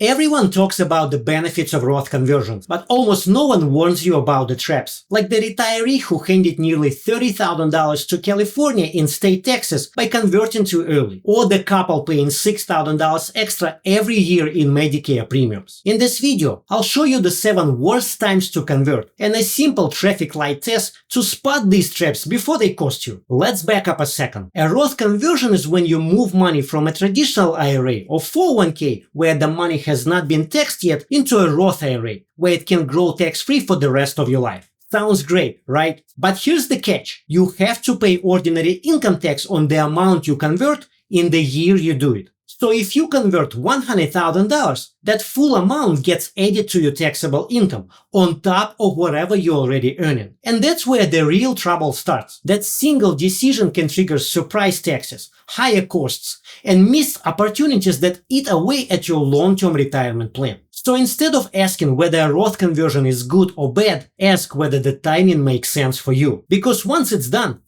Everyone talks about the benefits of Roth conversions, but almost no one warns you about the traps. Like the retiree who handed nearly $30,000 to California in state taxes by converting too early, or the couple paying $6,000 extra every year in Medicare premiums. In this video, I'll show you the 7 worst times to convert and a simple traffic light test to spot these traps before they cost you. Let's back up a second. A Roth conversion is when you move money from a traditional IRA or 401k, where the money has not been taxed yet, into a Roth IRA, where it can grow tax-free for the rest of your life. Sounds great, right? But here's the catch. You have to pay ordinary income tax on the amount you convert in the year you do it. So if you convert $100,000, that full amount gets added to your taxable income on top of whatever you're already earning. And that's where the real trouble starts. That single decision can trigger surprise taxes, higher costs, and missed opportunities that eat away at your long-term retirement plan. So instead of asking whether a Roth conversion is good or bad, ask whether the timing makes sense for you. Because once it's done,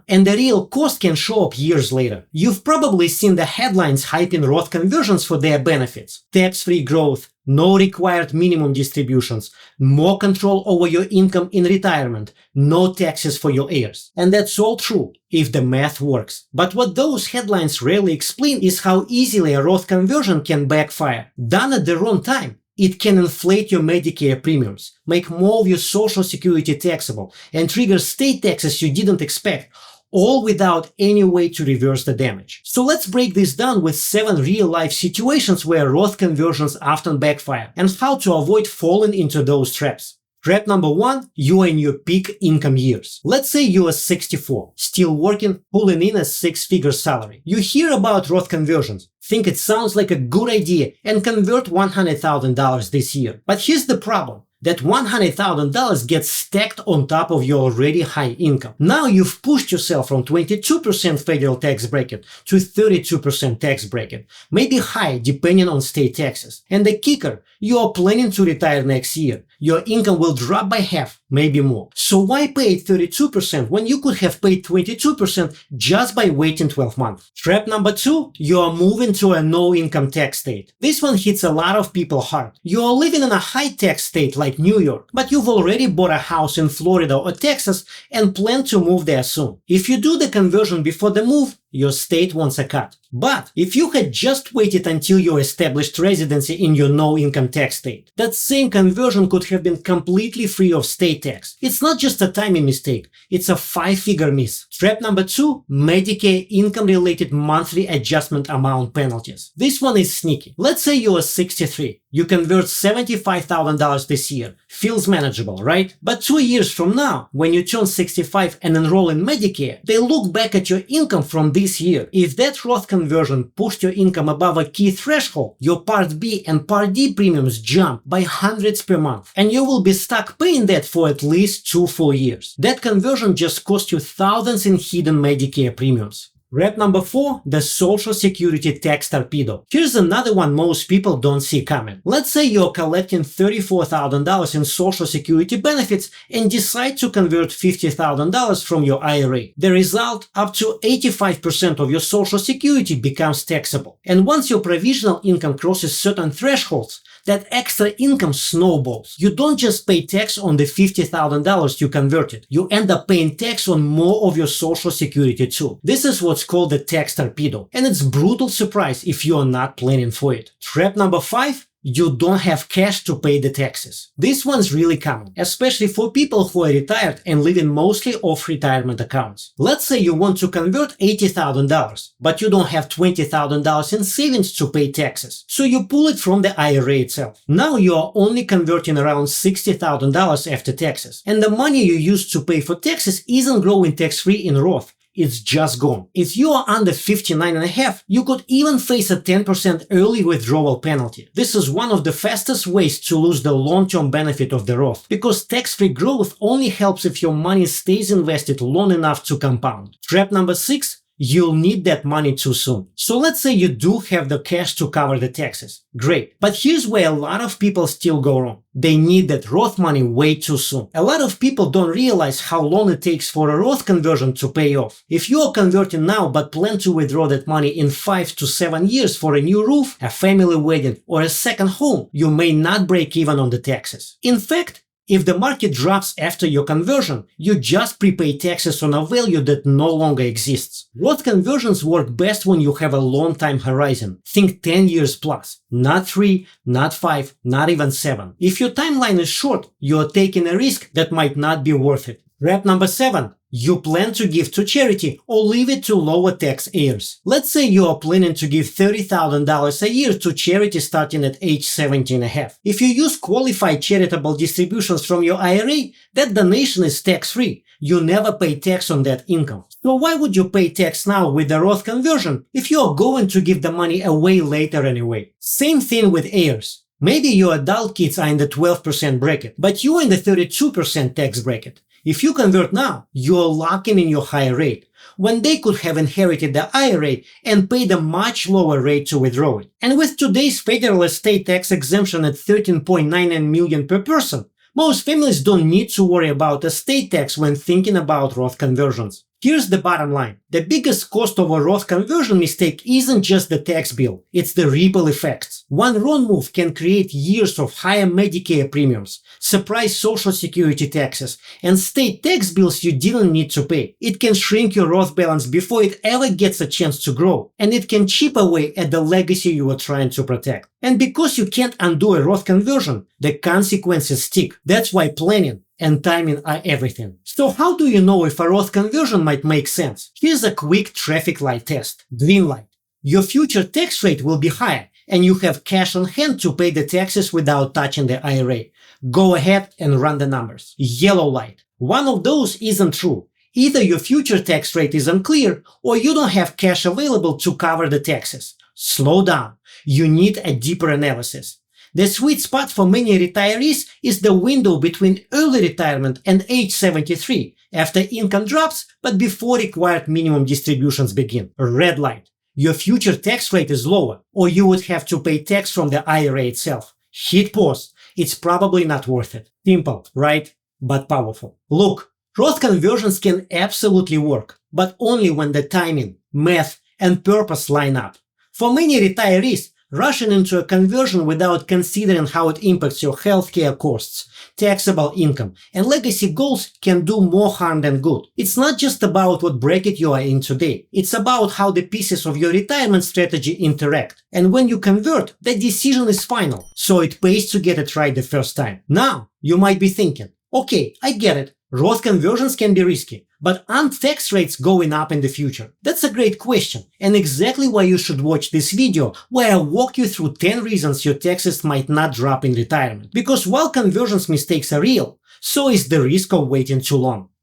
and the real cost can show up years later. You've probably seen the headlines hyping Roth conversions for their benefits. Tax-free growth, no required minimum distributions, more control over your income in retirement, no taxes for your heirs. And that's all true, if the math works. But what those headlines rarely explain is how easily a Roth conversion can backfire. Done at the wrong time, it can inflate your Medicare premiums, make more of your Social Security taxable, and trigger state taxes you didn't expect, all without any way to reverse the damage. So let's break this down with 7 real-life situations where Roth conversions often backfire, and how to avoid falling into those traps. Trap number 1, you are in your peak income years. Let's say you are 64, still working, pulling in a 6-figure salary. You hear about Roth conversions, think it sounds like a good idea, and convert $100,000 this year. But here's the problem. That $100,000 gets stacked on top of your already high income. Now you've pushed yourself from 22% federal tax bracket to 32% tax bracket, maybe high depending on state taxes. And the kicker, you are planning to retire next year. Your income will drop by half, maybe more. So why pay 32% when you could have paid 22% just by waiting 12 months? Trap number 2, you are moving to a no-income tax state. This one hits a lot of people hard. You are living in a high-tax state like New York, but you've already bought a house in Florida or Texas and plan to move there soon. If you do the conversion before the move, your state wants a cut. But if you had just waited until you established residency in your no-income tax state, that same conversion could have been completely free of state tax. It's not just a timing mistake, it's a 5-figure miss. Trap number 2, Medicare income-related monthly adjustment amount penalties. This one is sneaky. Let's say you are 63. You convert $75,000 this year. Feels manageable, right? But 2 years from now, when you turn 65 and enroll in Medicare, they look back at your income from this year. If that Roth conversion pushed your income above a key threshold, your Part B and Part D premiums jump by hundreds per month, and you will be stuck paying that for at least 2 full years. That conversion just cost you thousands in hidden Medicare premiums. Trap number 4, the Social Security tax torpedo. Here's another one most people don't see coming. Let's say you're collecting $34,000 in Social Security benefits and decide to convert $50,000 from your IRA. The result, up to 85% of your Social Security becomes taxable. And once your provisional income crosses certain thresholds, that extra income snowballs. You don't just pay tax on the $50,000 you converted. You end up paying tax on more of your Social Security too. This is what's called the tax torpedo, and it's a brutal surprise if you are not planning for it. Trap number 5, you don't have cash to pay the taxes. This one's really common, especially for people who are retired and living mostly off retirement accounts. Let's say you want to convert $80,000, but you don't have $20,000 in savings to pay taxes. So you pull it from the IRA itself. Now you are only converting around $60,000 after taxes, and the money you used to pay for taxes isn't growing tax-free in Roth. It's just gone. If you are under 59.5, you could even face a 10% early withdrawal penalty. This is one of the fastest ways to lose the long-term benefit of the Roth, because tax-free growth only helps if your money stays invested long enough to compound. Trap number 6, you'll need that money too soon. So let's say you do have the cash to cover the taxes. Great. But here's where a lot of people still go wrong. They need that Roth money way too soon. A lot of people don't realize how long it takes for a Roth conversion to pay off. If you are converting now but plan to withdraw that money in 5 to 7 years for a new roof, a family wedding, or a second home, you may not break even on the taxes. In fact, if the market drops after your conversion, you just prepay taxes on a value that no longer exists. Roth conversions work best when you have a long time horizon. Think 10 years plus. Not 3, not 5, not even 7. If your timeline is short, you are taking a risk that might not be worth it. Wrap number 7. You plan to give to charity or leave it to lower tax heirs. Let's say you are planning to give $30,000 a year to charity starting at age 70 and a half. If you use qualified charitable distributions from your IRA, that donation is tax-free. You never pay tax on that income. So why would you pay tax now with the Roth conversion if you are going to give the money away later anyway? Same thing with heirs. Maybe your adult kids are in the 12% bracket, but you are in the 32% tax bracket. If you convert now, you are locking in your higher rate, when they could have inherited the IRA and paid a much lower rate to withdraw it. And with today's federal estate tax exemption at $13.99 million per person, most families don't need to worry about estate tax when thinking about Roth conversions. Here's the bottom line. The biggest cost of a Roth conversion mistake isn't just the tax bill, it's the ripple effects. One wrong move can create years of higher Medicare premiums, surprise Social Security taxes, and state tax bills you didn't need to pay. It can shrink your Roth balance before it ever gets a chance to grow, and it can chip away at the legacy you are trying to protect. And because you can't undo a Roth conversion, the consequences stick. That's why planning and timing are everything. So how do you know if a Roth conversion might make sense? Here's a quick traffic light test. Green light. Your future tax rate will be higher, and you have cash on hand to pay the taxes without touching the IRA. Go ahead and run the numbers. Yellow light. One of those isn't true. Either your future tax rate is unclear, or you don't have cash available to cover the taxes. Slow down. You need a deeper analysis. The sweet spot for many retirees is the window between early retirement and age 73, after income drops but before required minimum distributions begin. Red light. Your future tax rate is lower, or you would have to pay tax from the IRA itself. Hit pause. It's probably not worth it. Simple, right? But powerful. Look, Roth conversions can absolutely work, but only when the timing, math, and purpose line up. For many retirees, rushing into a conversion without considering how it impacts your healthcare costs, taxable income, and legacy goals can do more harm than good. It's not just about what bracket you are in today. It's about how the pieces of your retirement strategy interact. And when you convert, the decision is final, so it pays to get it right the first time. Now, you might be thinking, okay, I get it. Roth conversions can be risky, but aren't tax rates going up in the future? That's a great question, and exactly why you should watch this video, where I walk you through 10 reasons your taxes might not drop in retirement. Because while conversions mistakes are real, so is the risk of waiting too long.